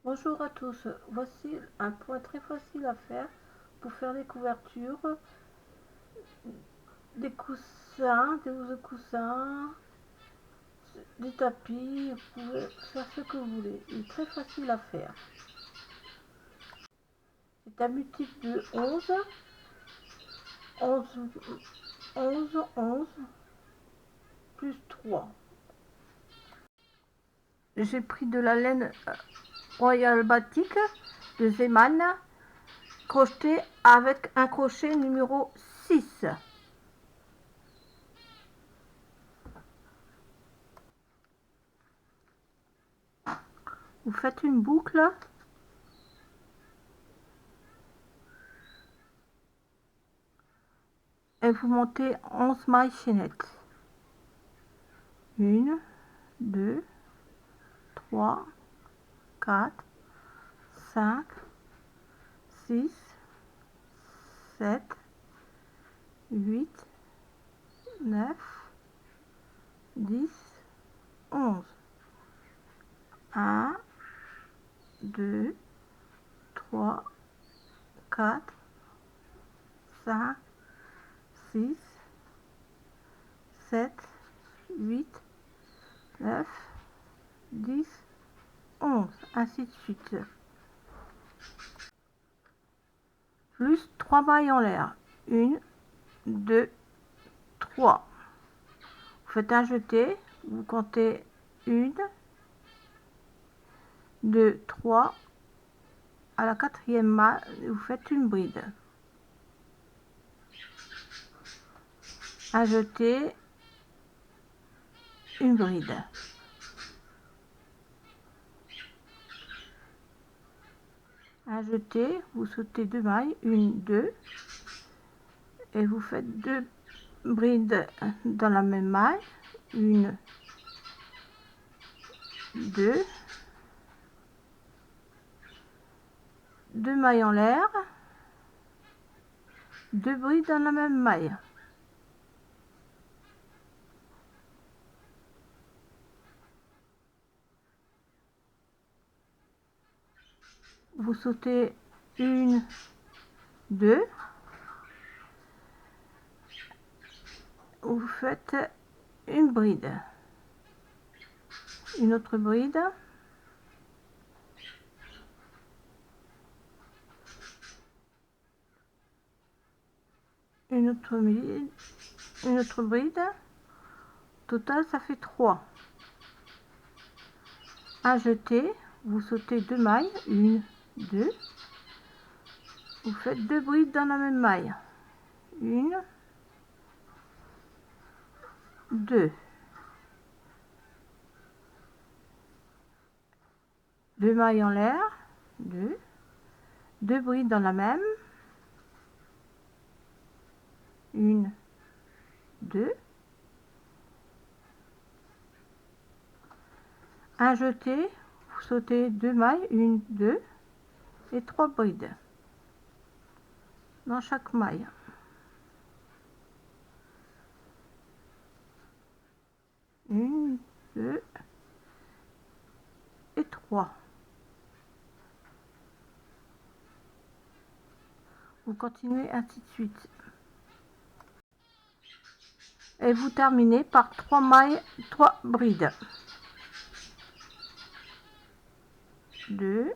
Bonjour à tous, voici un point très facile à faire pour faire des couvertures, des coussins, des houses de coussins, des tapis, vous pouvez faire ce que vous voulez, il est très facile à faire. C'est un multiple de 11, 11, 11, 11, plus 3. J'ai pris de la laine Royal Batik de Zeman, crocheté avec un crochet numéro 6. Vous faites une boucle et vous montez 11 mailles chaînettes. 1, 2, 3, 4, 5, 6, 7, 8, 9, 10, 11. 1, 2, 3, 4, 5, 6, 7, 8, 9, 10, 11, ainsi de suite. Plus 3 mailles en l'air. 1, 2, 3. Vous faites un jeté, vous comptez 1, 2, 3. À la quatrième maille, vous faites une bride. Un jeté, une bride. Un jeté, vous sautez 2 mailles, 1, 2, et vous faites 2 brides dans la même maille, 1, 2, 2 mailles en l'air, 2 brides dans la même maille. Vous sautez 1, 2, vous faites une bride, une autre bride, une autre bride. Total, ça fait 3. Un jeté, vous sautez 2 mailles, 1, 2, vous faites 2 brides dans la même maille, 1, 2, 2 mailles en l'air, 2, 2 brides dans la même, 1, 2, un jeté, vous sautez 2 mailles, 1, 2 et 3 brides dans chaque maille. 1, 2 et 3. Vous continuez ainsi de suite. Et vous terminez par 3 mailles, 3 brides. 2,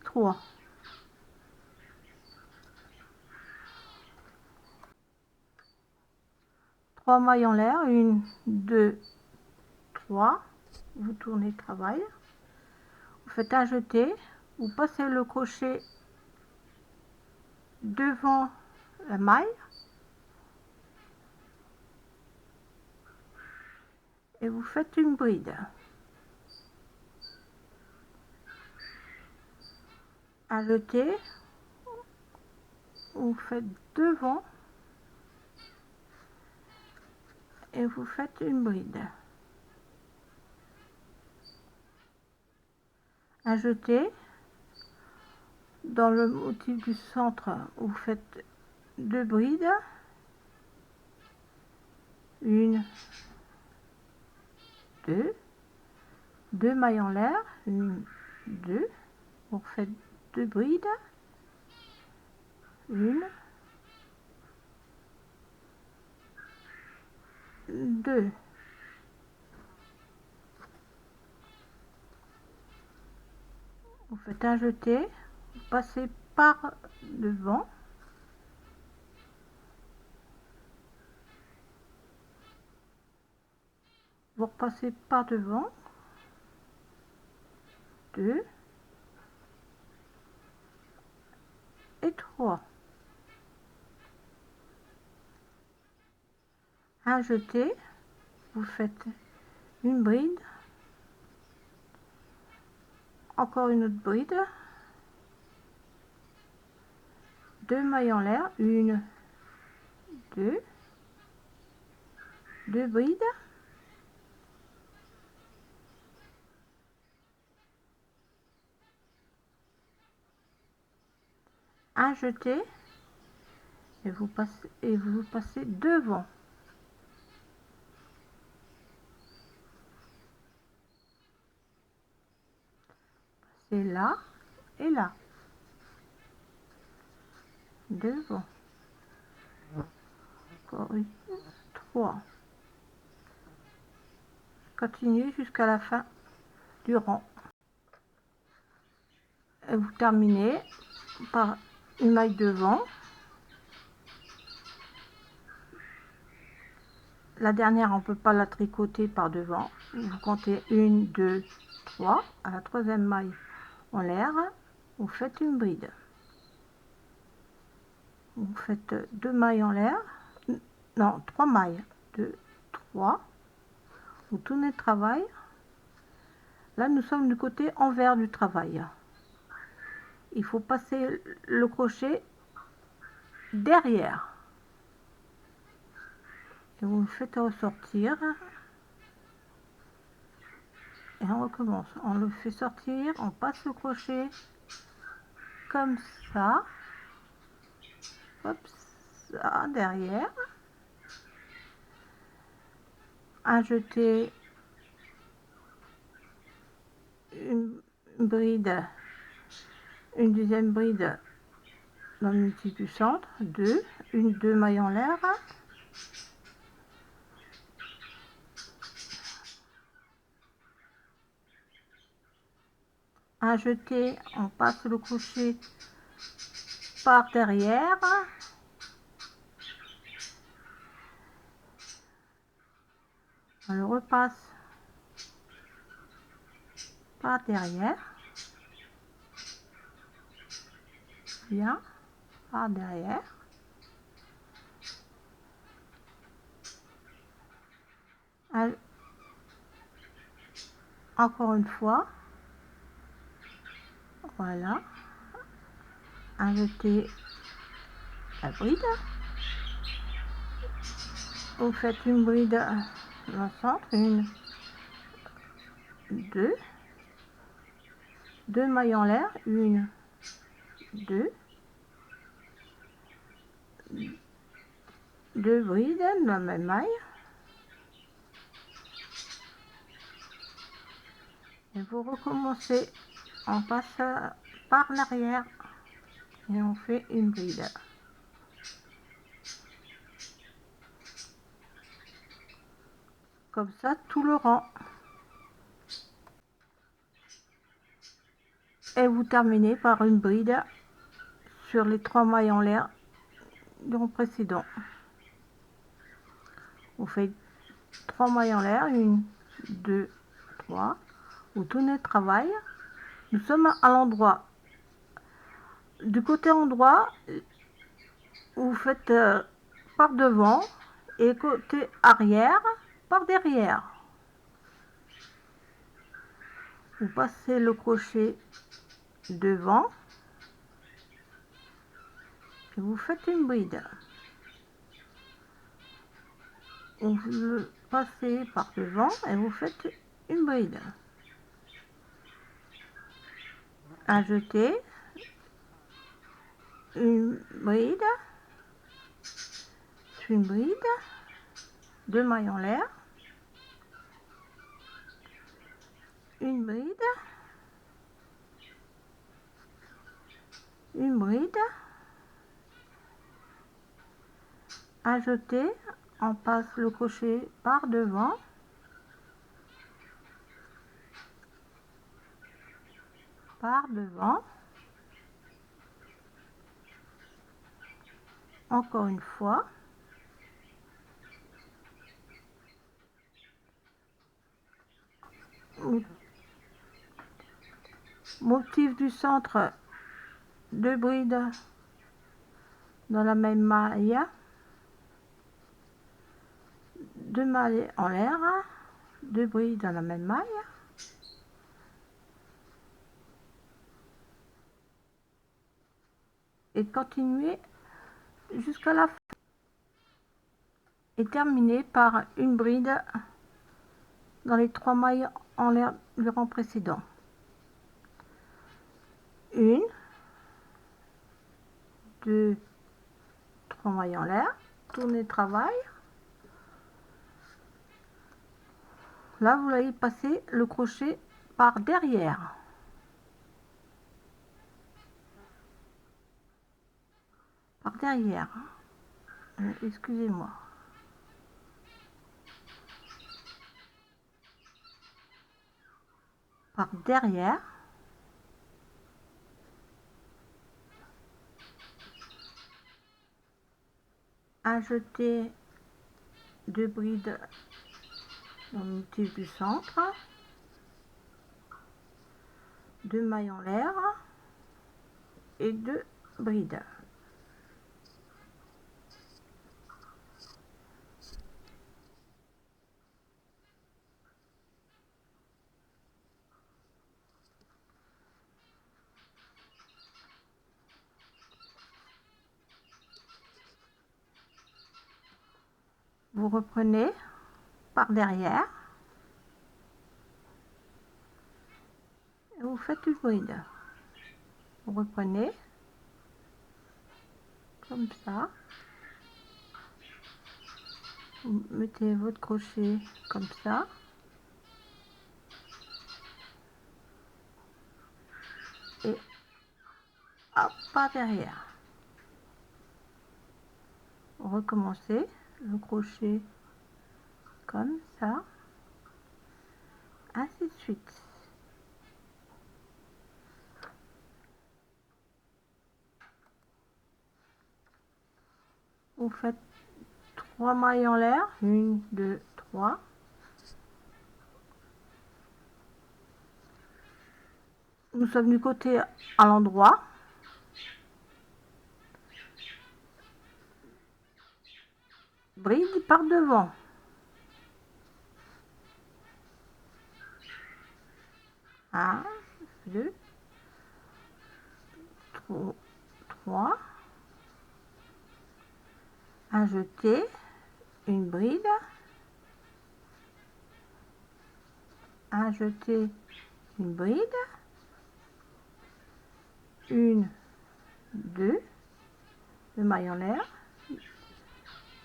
3. 3 mailles en l'air, 1, 2, 3. Vous tournez le travail. Vous faites un jeté. Vous passez le crochet devant la maille. Et vous faites une bride. Un jeté. Vous faites devant. Et vous faites une bride. Un jeté, Dans le motif du centre, vous faites 2 brides, 1, 2, 2 mailles en l'air, 1, 2, vous faites 2 brides, 1, 2. Vous faites un jeté, vous passez par devant, vous repassez par devant, 2 et 3. Un jeté, vous faites une bride, encore une autre bride, 2 mailles en l'air, 1, 2, 2 brides, un jeté et vous passez devant. C'est là et là. Devant. Encore une, 3. Continuez jusqu'à la fin du rang. Et vous terminez par une maille devant. La dernière, on ne peut pas la tricoter par devant. Vous comptez 1, 2, 3. À la troisième maille en l'air, vous faites une bride. Vous faites 2 mailles en l'air. Non, 3 mailles. 2, 3. Vous tournez le travail. Là, nous sommes du côté envers du travail. Il faut passer le crochet derrière. Et vous le faites ressortir. Et on recommence. On le fait sortir, on passe le crochet comme ça. Hop, ça, derrière. Un jeté, une bride, une deuxième bride dans le motif du centre, 2, 2 mailles en l'air. Un jeté, on passe le crochet par derrière. On le repasse par derrière. Bien, par derrière. Encore une fois. Voilà. Un jeté, la bride. Vous faites une bride dans le centre, 1, 2, 2 mailles en l'air, 1, 2, 2 brides dans la même maille. Et vous recommencez, on passe par l'arrière et on fait une bride. Comme ça, tout le rang. Et vous terminez par une bride sur les 3 mailles en l'air du rang précédent. Vous faites 3 mailles en l'air, 1, 2, 3. Vous tournez le travail. Nous sommes à l'endroit. Du côté endroit, vous faites par devant et côté arrière par derrière. Vous passez le crochet devant et vous faites une bride. Vous le passez par devant et vous faites une bride. Un jeté, une bride, une bride, 2 mailles en l'air, une bride, une bride, à jeter, on passe le crochet par devant, encore une fois, motif du centre, 2 brides dans la même maille, 2 mailles en l'air, 2 brides dans la même maille, et continuer jusqu'à la fin et terminer par une bride dans les 3 mailles en l'air du rang précédent. 1, 2, 3 mailles en l'air, tournez le travail. Là, vous allez passer le crochet par derrière. Excusez-moi. Par derrière. Ajouter 2 brides dans le motif du centre, 2 mailles en l'air et 2 brides. Vous reprenez par derrière et vous faites une bride. Vous reprenez comme ça, vous mettez votre crochet comme ça, et hop, par derrière. Recommencez le crochet comme ça, ainsi de suite. Vous faites 3 mailles en l'air, 1, 2, 3. Nous sommes du côté à l'endroit. Bride par devant. 1, 2, 3. Un jeté, une bride, un jeté, une bride, 1, 2, 2 mailles en l'air,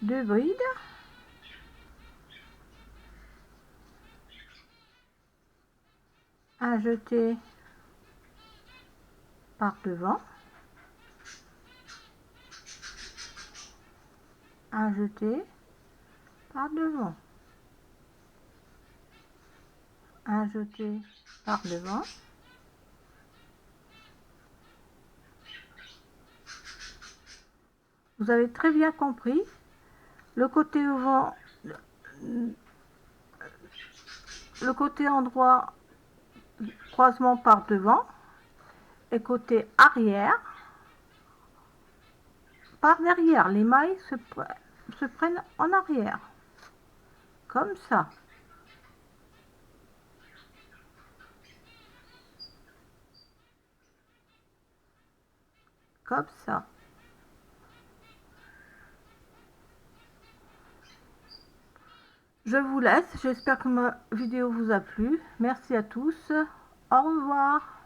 2 brides, un jeté par devant, un jeté par devant, un jeté par devant, vous avez très bien compris, le côté avant, le côté endroit, croisement par devant, et côté arrière par derrière. Les mailles se prennent en arrière, comme ça. Comme ça. Je vous laisse, j'espère que ma vidéo vous a plu. Merci à tous, au revoir.